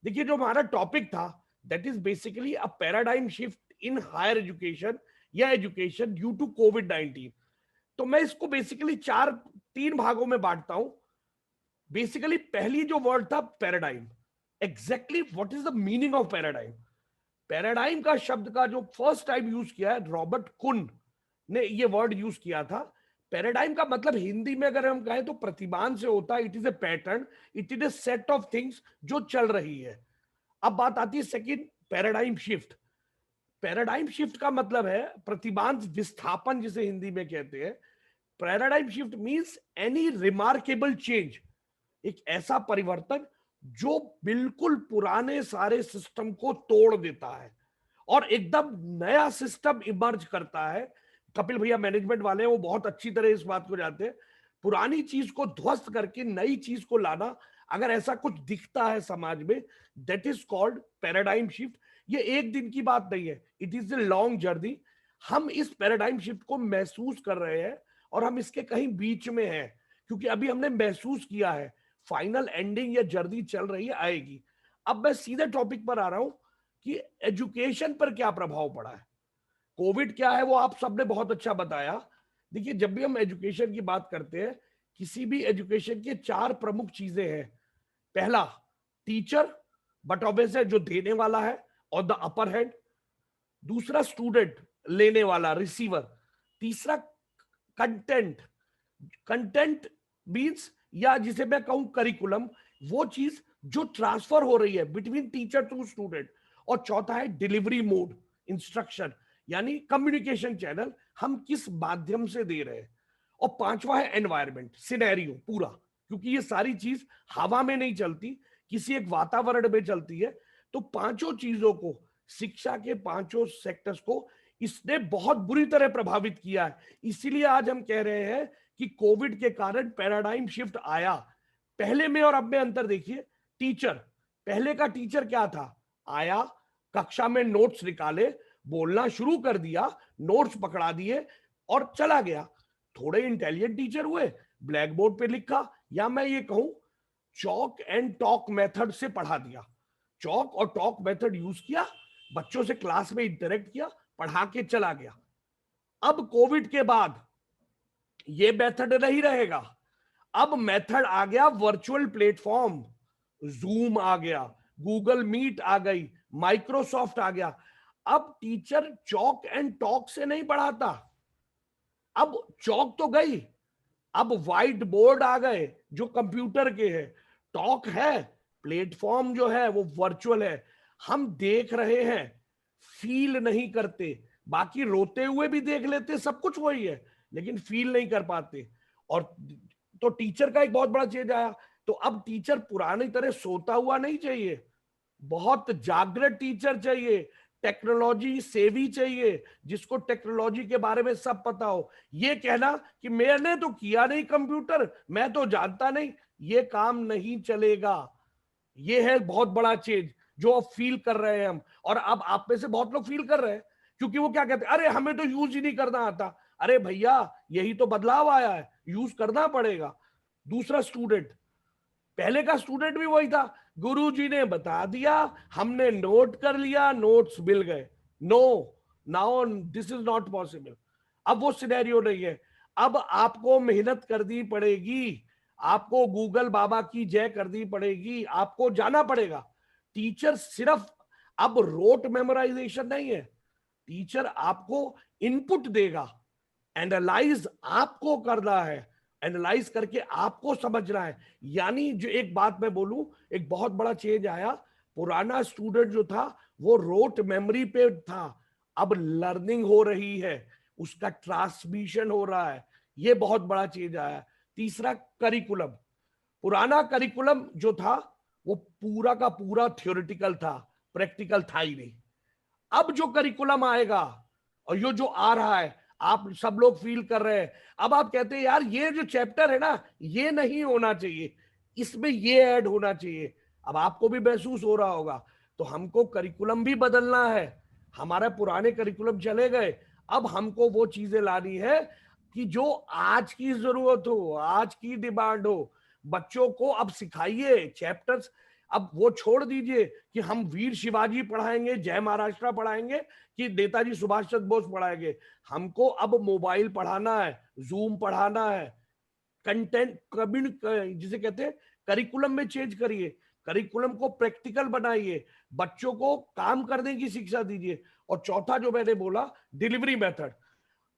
देखिए जो हमारा टॉपिक था, that is basically a paradigm shift in higher education या एजुकेशन ड्यू टू कोविड-19। तो मैं इसको बेसिकली तीन भागों में बांटता हूं। बेसिकली पहली जो वर्ड था paradigm, exactly what is the meaning of paradigm. Paradigm का शब्द का जो फर्स्ट टाइम यूज किया है, रॉबर्ट कुन ने ये वर्ड यूज किया था। पैराडाइम का मतलब हिंदी में अगर हम कहें तो प्रतिमान से होता है। It is a pattern, it is a set of things जो चल रही है। अब बात आती है second, paradigm shift. Paradigm shift का मतलब है प्रतिमान विस्थापन, जिसे हिंदी में कहते हैं। Paradigm shift means any remarkable change, एक ऐसा परिवर्तन जो बिल्कुल पुराने सारे सिस्टम को तोड़ देता है और एकदम नया सिस्टम इमर्ज करता है। कपिल भैया मैनेजमेंट वाले हैं, वो बहुत अच्छी तरह इस बात को जानते हैं। पुरानी चीज को ध्वस्त करके नई चीज को लाना, अगर ऐसा कुछ दिखता है समाज में, that is called paradigm shift. ये एक दिन की बात नहीं है, it is a long journey. हम इस पैराडाइम शिफ्ट को महसूस कर रहे हैं और हम इसके कहीं बीच में हैं, क्योंकि अभी हमने महसूस किया है। फाइनल एंडिंग या जर्नी चल रही है, आएगी। अब मैं सीधे टॉपिक पर आ रहा हूं कि एजुकेशन पर क्या प्रभाव पड़ा है। कोविड क्या है वो आप सबने बहुत अच्छा बताया। देखिए जब भी हम एजुकेशन की बात करते हैं, किसी भी एजुकेशन के चार प्रमुख चीजें हैं। पहला टीचर, बट ऑब्वियस है जो देने वाला है, ऑन द अपर हैंड। दूसरा स्टूडेंट, लेने वाला, रिसीवर। तीसरा कंटेंट। कंटेंट मींस, या जिसे मैं कहूं करिकुलम, वो चीज जो ट्रांसफर हो रही है बिटवीन टीचर टू स्टूडेंट। और चौथा है डिलीवरी मोड, इंस्ट्रक्शन, यानी कम्युनिकेशन चैनल, हम किस माध्यम से दे रहे हैं। और पांचवा है एनवायरमेंट, सिनेरियो पूरा, क्योंकि ये सारी चीज हवा में नहीं चलती, किसी एक वातावरण में चलती है। तो पांचों चीजों को, शिक्षा के पांचों सेक्टर्स को इसने बहुत बुरी तरह प्रभावित किया है। इसीलिए आज हम कह रहे हैं कि कोविड के कारण पैराडाइम शिफ्ट आया। पहले में और अब में अंतर देखिए। टीचर, पहले का टीचर क्या था, आया, कक्षा में नोट्स निकाले, बोलना शुरू कर दिया, नोट्स पकड़ा दिए और चला गया। थोड़े इंटेलिजेंट टीचर हुए, ब्लैक बोर्ड पे लिखा, या मैं ये कहूं चॉक एंड टॉक मेथड से पढ़ा दिया। चॉक और टॉक मेथड यूज किया, बच्चों से क्लास में इंटरेक्ट किया, पढ़ा के चला गया। अब कोविड के बाद ये मेथड नहीं रहेगा। अब मेथड आ गया वर्चुअल प्लेटफॉर्म, जूम आ गया, गूगल मीट आ गई, माइक्रोसॉफ्ट आ गया। अब टीचर चॉक एंड टॉक से नहीं पढ़ाता, अब चॉक तो गई, अब व्हाइट बोर्ड आ गए जो कंप्यूटर के हैं। टॉक है, प्लेटफॉर्म जो है वो वर्चुअल है, हम देख रहे हैं, फील नहीं करते। बाकी रोते हुए भी देख लेते, सब कुछ वही है, लेकिन फील नहीं कर पाते। और तो टीचर का एक बहुत बड़ा चेंज आया। तो अब टीचर पुरानी तरह सोता हुआ नहीं चाहिए, बहुत जागृत टीचर चाहिए, टेक्नोलॉजी सेवी चाहिए, जिसको टेक्नोलॉजी के बारे में सब पता हो। ये कहना कि मैंने तो किया नहीं कंप्यूटर, मैं तो जानता नहीं, ये काम नहीं चलेगा। ये है बहुत बड़ा चेंज जो अब फील कर रहे हैं हम। और अब आप में से बहुत लोग फील कर रहे हैं, क्योंकि वो क्या कहते हैं, अरे हमें तो यूज ही नहीं करना आता। अरे भैया यही तो बदलाव आया है, यूज करना पड़ेगा। दूसरा स्टूडेंट, पहले का स्टूडेंट भी वही था, गुरुजी ने बता दिया, हमने नोट कर लिया, नोट्स मिल गए। No, now this is not possible. अब वो सिनेरियो नहीं है। अब आपको मेहनत करनी पड़ेगी, आपको गूगल बाबा की जय करनी पड़ेगी, आपको जाना पड़ेगा। टीचर सिर्फ अब रोट मेमोराइजेशन नहीं है, टीचर आपको इनपुट देगा, एनालाइज आपको करना है, एनालाइज करके आपको समझना है। यानी जो एक बात मैं बोलूं, एक बहुत बड़ा चेंज आया। पुराना स्टूडेंट जो था वो रोट मेमोरी पे था, अब लर्निंग हो रही है, उसका ट्रांसमिशन हो रहा है, ये बहुत बड़ा चेंज आया। तीसरा, करिकुलम। पुराना करिकुलम जो था वो पूरा का पूरा थ्योरेटिकल था, प्रैक्टिकल था ही नहीं। अब जो करिकुलम आएगा और ये जो आ रहा है, आप सब लोग फील कर रहे हैं, अब आप कहते हैं यार ये जो चैप्टर है ना, ये नहीं होना चाहिए, इसमें ये ऐड होना चाहिए। अब आपको भी महसूस हो रहा होगा। तो हमको करिकुलम भी बदलना है। हमारे पुराने करिकुलम चले गए, अब हमको वो चीजें लानी है कि जो आज की जरूरत हो, आज की डिमांड हो। बच्चों को अब सिखाइए चैप्टर्स। अब वो छोड़ दीजिए कि हम वीर शिवाजी पढ़ाएंगे, जय महाराष्ट्र पढ़ाएंगे, कि नेताजी सुभाष चंद्र बोस पढ़ाएंगे। हमको अब मोबाइल पढ़ाना है, जूम पढ़ाना है, कंटेंट जिसे कहते हैं करिकुलम में चेंज करिए, करिकुलम को प्रैक्टिकल बनाइए, बच्चों को काम करने की शिक्षा दीजिए। और चौथा जो मैंने बोला, डिलीवरी मेथड।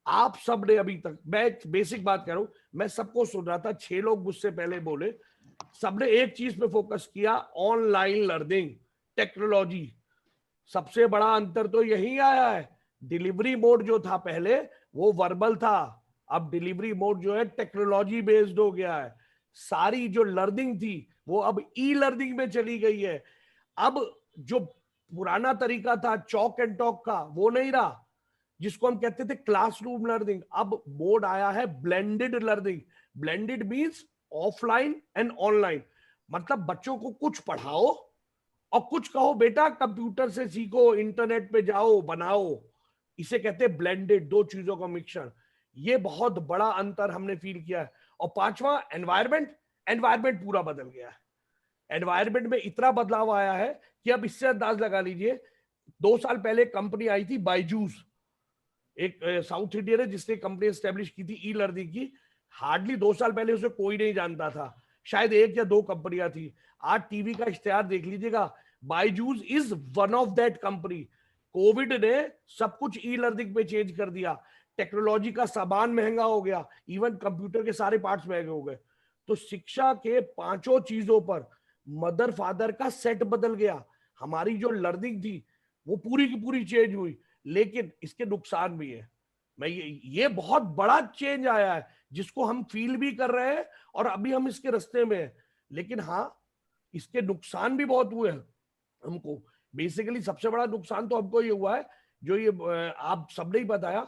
आप सब ने अभी तक, मैं बेसिक बात कर रहा हूं, मैं सबको सुन रहा था, 6 लोग मुझसे पहले बोले, सबने एक चीज पे फोकस किया, ऑनलाइन लर्निंग, टेक्नोलॉजी। सबसे बड़ा अंतर तो यही आया है। डिलीवरी मोड जो था पहले वो वर्बल था, अब डिलीवरी मोड जो है टेक्नोलॉजी बेस्ड हो गया है। सारी जो लर्निंग थी वो अब ई लर्निंग में चली गई है। अब जो पुराना तरीका था चॉक एंड टॉक का, वो नहीं रहा, जिसको हम कहते थे क्लासरूम लर्निंग। अब मोड आया है blended learning. Blended means offline and online. मतलब बच्चों को कुछ पढ़ाओ और कुछ कहो बेटा कंप्यूटर से सीखो, इंटरनेट पे जाओ, बनाओ। इसे कहते हैं ब्लेंडेड, दो चीजों का मिक्सचर। ये बहुत बड़ा अंतर हमने फील किया है। और पांचवा, एनवायरमेंट। एनवायरमेंट पूरा बदल गया है। एनवायरमेंट में इतना बदलाव आया है कि अब इससे अंदाज लगा लीजिए, 2 साल पहले कंपनी आई थी बायजूस, एक साउथ इंडियन है जिसने कंपनी स्टैब्लिश की थी ई लर्निंग की। हार्डली 2 साल पहले उसे कोई नहीं जानता था, शायद 1 या 2 कंपनियां थी। आज टीवी का इश्तेहार देख लीजिएगा, Byju's is one of that company. Covid ने सब कुछ ई लर्निंग पे चेंज कर दिया। टेक्नोलॉजी का सामान महंगा हो गया, इवन कंप्यूटर के सारे पार्ट्स महंगे हो गए। तो शिक्षा के 5 चीजों पर मदर फादर का सेट बदल गया। हमारी जो लर्निंग थी वो पूरी की पूरी चेंज हुई। लेकिन इसके नुकसान भी है। मैं ये बहुत बड़ा चेंज आया है जिसको हम फील भी कर रहे हैं और अभी हम इसके रास्ते में हैं। लेकिन हाँ, इसके नुकसान भी बहुत हुए हैं हमको। बेसिकली सबसे बड़ा नुकसान तो हमको ये हुआ है, जो ये आप सबने ही बताया,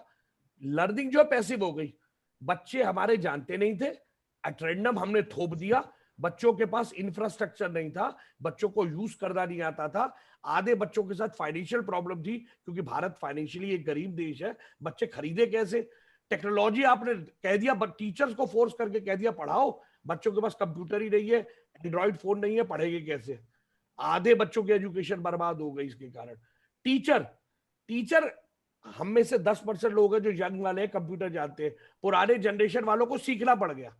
लर्निंग जो है पैसिव हो गई। बच्चे हमारे जानते नहीं थे, एट रैंडम हमने थोप दिया। बच्चों के पास इंफ्रास्ट्रक्चर नहीं था, बच्चों को यूज करना नहीं आता था। आधे बच्चों के साथ फाइनेंशियल प्रॉब्लम थी, क्योंकि भारत फाइनेंशियली एक गरीब देश है। बच्चे खरीदे कैसे? टेक्नोलॉजी आपने कह दिया, टीचर्स को फोर्स करके कह दिया पढ़ाओ, बच्चों के पास कंप्यूटर ही नहीं है, एंड्रॉइड फोन नहीं है, पढ़ेंगे कैसे? आधे बच्चों की एजुकेशन बर्बाद हो गई इसके कारण। टीचर हम में से 10% लोग हैं जो यंग वाले हैं, कंप्यूटर जानते हैं। पुराने जनरेशन वालों को सीखना पड़ गया।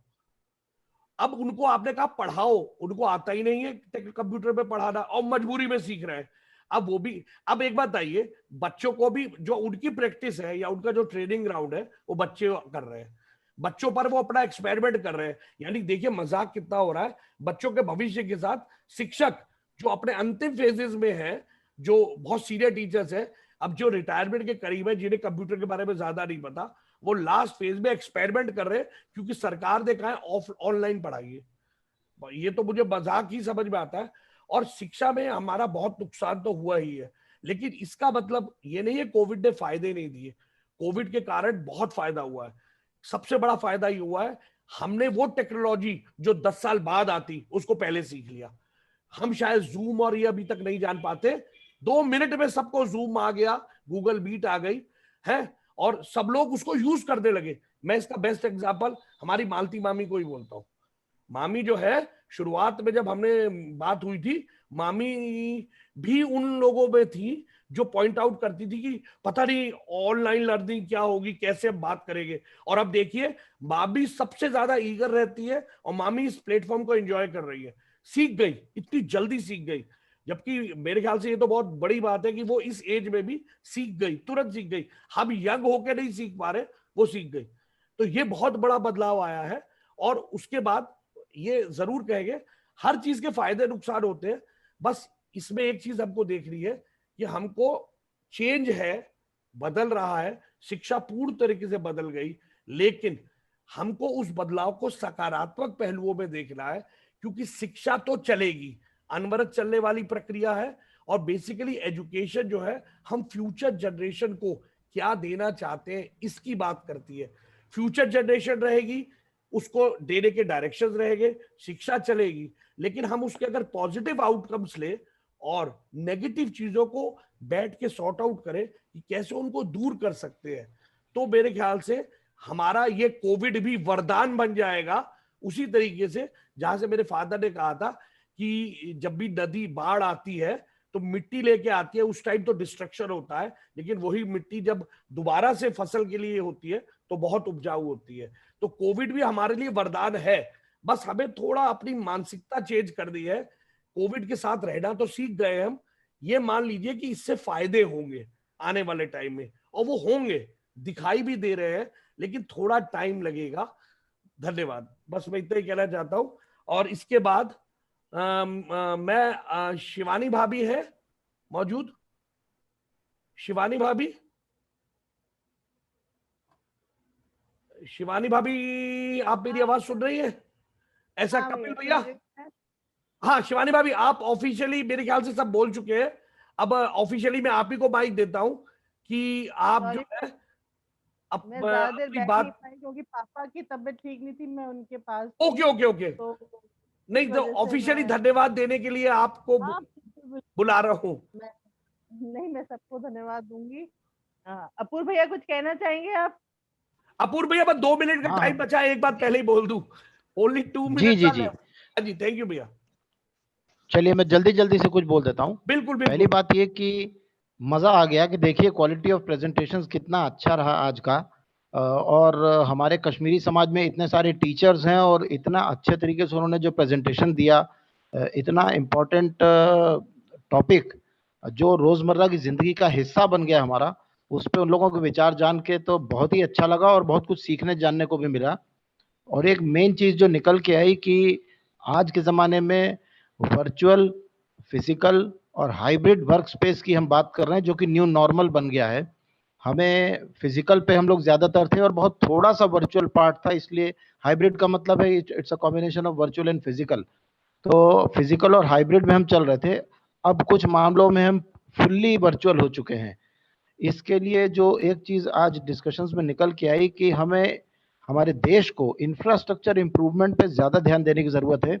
अब उनको आपने कहा पढ़ाओ, उनको आता ही नहीं है कंप्यूटर पे पढ़ाना, और मजबूरी में सीख रहे हैं। अब वो भी, अब एक बात आइए, बच्चों को भी जो उनकी प्रैक्टिस है या उनका जो ट्रेनिंग ग्राउंड है वो बच्चे कर रहे हैं, बच्चों पर वो अपना एक्सपेरिमेंट कर रहे हैं। यानी देखिए मजाक कितना हो रहा है बच्चों के भविष्य के साथ। शिक्षक जो अपने अंतिम फेजेस में है, जो बहुत सीनियर टीचर्स है, अब जो रिटायरमेंट के करीब है, जिन्हें कंप्यूटर के बारे में ज्यादा नहीं पता, वो लास्ट फेज में एक्सपेरिमेंट कर रहे हैं, क्योंकि सरकार ने कहा है ऑनलाइन पढ़ाइए। ये तो मुझे मजाक ही समझ में आता है। और शिक्षा में हमारा बहुत नुकसान तो हुआ ही है, लेकिन इसका मतलब ये नहीं है कोविड ने फायदे नहीं दिए। कोविड के कारण बहुत फायदा हुआ है। सबसे बड़ा फायदा ये हुआ है, हमने वो टेक्नोलॉजी जो 10 साल बाद आती उसको पहले सीख लिया। हम शायद जूम और ये अभी तक नहीं जान पाते, 2 मिनट में सबको जूम आ गया, गूगल मीट आ गई है, और सब लोग उसको यूज करने लगे। मैं इसका बेस्ट एग्जांपल हमारी मालती मामी को ही बोलता हूँ। मामी जो है, शुरुआत में जब हमने बात हुई थी, मामी भी उन लोगों में थी जो पॉइंट आउट करती थी कि पता नहीं ऑनलाइन लर्निंग क्या होगी, कैसे हम बात करेंगे। और अब देखिए मामी सबसे ज्यादा ईगर रहती है और मामी इस प्लेटफॉर्म को एंजॉय कर रही है। सीख गई, इतनी जल्दी सीख गई। जबकि मेरे ख्याल से ये तो बहुत बड़ी बात है कि वो इस एज में भी सीख गई, तुरंत सीख गई। हम यंग होकर नहीं सीख पा रहे, वो सीख गई। तो ये बहुत बड़ा बदलाव आया है। और उसके बाद ये जरूर कहेंगे, हर चीज के फायदे नुकसान होते हैं, बस इसमें एक चीज हमको देखनी है कि हमको चेंज है, बदल रहा है, शिक्षा पूर्ण तरीके से बदल गई, लेकिन हमको उस बदलाव को सकारात्मक पहलुओं में देखना है, क्योंकि शिक्षा तो चलेगी, अनवरत चलने वाली प्रक्रिया है। और बेसिकली एजुकेशन जो है, हम फ्यूचर जनरेशन को क्या देना चाहते हैं इसकी बात करती है। फ्यूचर जनरेशन रहेगी, उसको देने के डायरेक्शंस रहेंगे, शिक्षा चलेगी, लेकिन हम उसके अगर पॉजिटिव आउटकम्स ले और नेगेटिव चीजों को बैठ के सॉर्ट आउट करें कि कैसे उनको दूर कर सकते हैं, तो मेरे ख्याल से हमारा ये कोविड भी वरदान बन जाएगा। उसी तरीके से जहां से मेरे फादर ने कहा था कि जब भी नदी बाढ़ आती है तो मिट्टी लेके आती है, उस टाइम तो डिस्ट्रक्शन होता है, लेकिन वही मिट्टी जब दोबारा से फसल के लिए होती है तो बहुत उपजाऊ होती है। तो कोविड भी हमारे लिए वरदान है, बस हमें थोड़ा अपनी मानसिकता चेंज कर दी है। कोविड के साथ रहना तो सीख गए हम, ये मान लीजिए कि इससे फायदे होंगे आने वाले टाइम में, और वो होंगे, दिखाई भी दे रहे हैं, लेकिन थोड़ा टाइम लगेगा। धन्यवाद, बस मैं इतना ही कहना चाहता हूं। और इसके बाद मैं शिवानी भाभी है मौजूद? शिवानी भाभी, शिवानी भाभी आप मेरी आवाज सुन रही है? ऐसा कपिल भैया, हाँ शिवानी भाभी, आप ऑफिशियली मेरे ख्याल से सब बोल चुके हैं, अब ऑफिशियली मैं आप ही को माइक देता हूं कि आप जो है मैं ज्यादा देर अपनी बैठ बात। नहीं पाई क्योंकि पापा की तबीयत ठीक नहीं थी, मैं उनके पास ओके ओके ओके, तो नहीं तो ऑफिशियली धन्यवाद देने के लिए आपको बुला रहा हूँ। नहीं, मैं सबको धन्यवाद दूंगी। अपूर्व भैया कुछ कहना चाहेंगे आप? अपूर्व भैया, बस 2 मिनट का टाइम बचा है, एक बात पहले ही बोल दूं, ओनली 2 मिनट। जी जी जी थैंक यू भैया। चलिए मैं जल्दी जल्दी से कुछ बोल देता हूँ। बिल्कुल पहली बात ये कि मजा आ गया कि देखिए क्वालिटी ऑफ प्रेजेंटेशंस कितना अच्छा रहा आज का, और हमारे कश्मीरी समाज में इतने सारे टीचर्स हैं और इतना अच्छे तरीके से उन्होंने जो प्रेजेंटेशन दिया, इतना इम्पोर्टेंट टॉपिक जो रोजमर्रा की जिंदगी का हिस्सा बन गया हमारा, उस पे उन लोगों के विचार जान के तो बहुत ही अच्छा लगा और बहुत कुछ सीखने जानने को भी मिला। और एक मेन चीज जो निकल के आई कि आज के जमाने में वर्चुअल, फिजिकल और हाइब्रिड वर्क स्पेस की हम बात कर रहे हैं, जो कि न्यू नॉर्मल बन गया है। हमें फिजिकल पे हम लोग ज्यादातर थे और बहुत थोड़ा सा वर्चुअल पार्ट था, इसलिए हाइब्रिड का मतलब है it's a combination of virtual and physical. तो फिजिकल और हाइब्रिड में हम चल रहे थे, अब कुछ मामलों में हम फुल्ली वर्चुअल हो चुके हैं। इसके लिए जो एक चीज आज डिस्कशंस में निकल के आई कि हमें हमारे देश को इंफ्रास्ट्रक्चर इंप्रूवमेंट पे ज्यादा ध्यान देने की जरूरत है।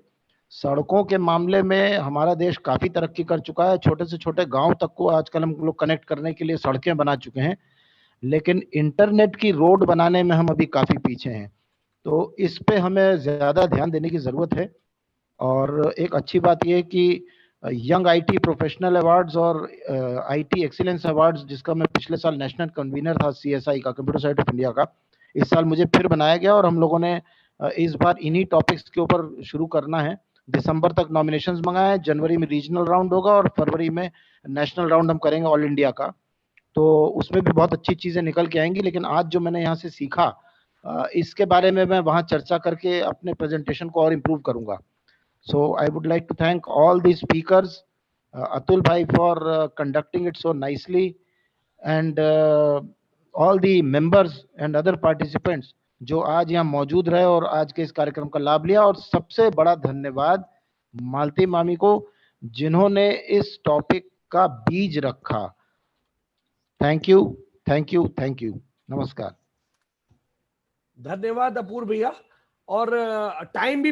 सड़कों के मामले में हमारा देश काफी तरक्की कर चुका है, छोटे से छोटे गांव तक को आजकल हम लोग कनेक्ट करने के लिए सड़कें बना चुके हैं, लेकिन इंटरनेट की रोड बनाने में हम अभी काफी पीछे हैं। तो इस पे हमें ज्यादा ध्यान देने की जरूरत है। और एक अच्छी बात यह है कि यंग आईटी प्रोफेशनल अवार्ड्स और आईटी एक्सीलेंस अवार्ड्स, जिसका मैं पिछले साल नेशनल कन्वीनर था सीएसआई का, कंप्यूटर साइंस ऑफ इंडिया का, इस साल मुझे फिर बनाया गया और हम लोगों ने इस बार इन्हीं टॉपिक्स के ऊपर शुरू करना है। दिसंबर तक नॉमिनेशंस मंगाए हैं, जनवरी में रीजनल राउंड होगा और फरवरी में नेशनल राउंड हम करेंगे ऑल इंडिया का। तो उसमें भी बहुत अच्छी चीजें निकल के आएंगी। लेकिन आज जो मैंने यहाँ से सीखा, इसके बारे में मैं वहाँ चर्चा करके अपने प्रेजेंटेशन को और इम्प्रूव करूंगा। So I would like to thank all the speakers, Atul bhai for conducting it so nicely, and all the members and other participants जो आज यहाँ मौजूद रहे और आज के इस कार्यक्रम का लाभ लिया। और सबसे बड़ा धन्यवाद मालती मामी को, जिन्होंने इस टॉपिक का बीज रखा। Thank you, thank you, thank you. नमस्कार। धन्यवाद अपूर्व भैया। और टाइम भी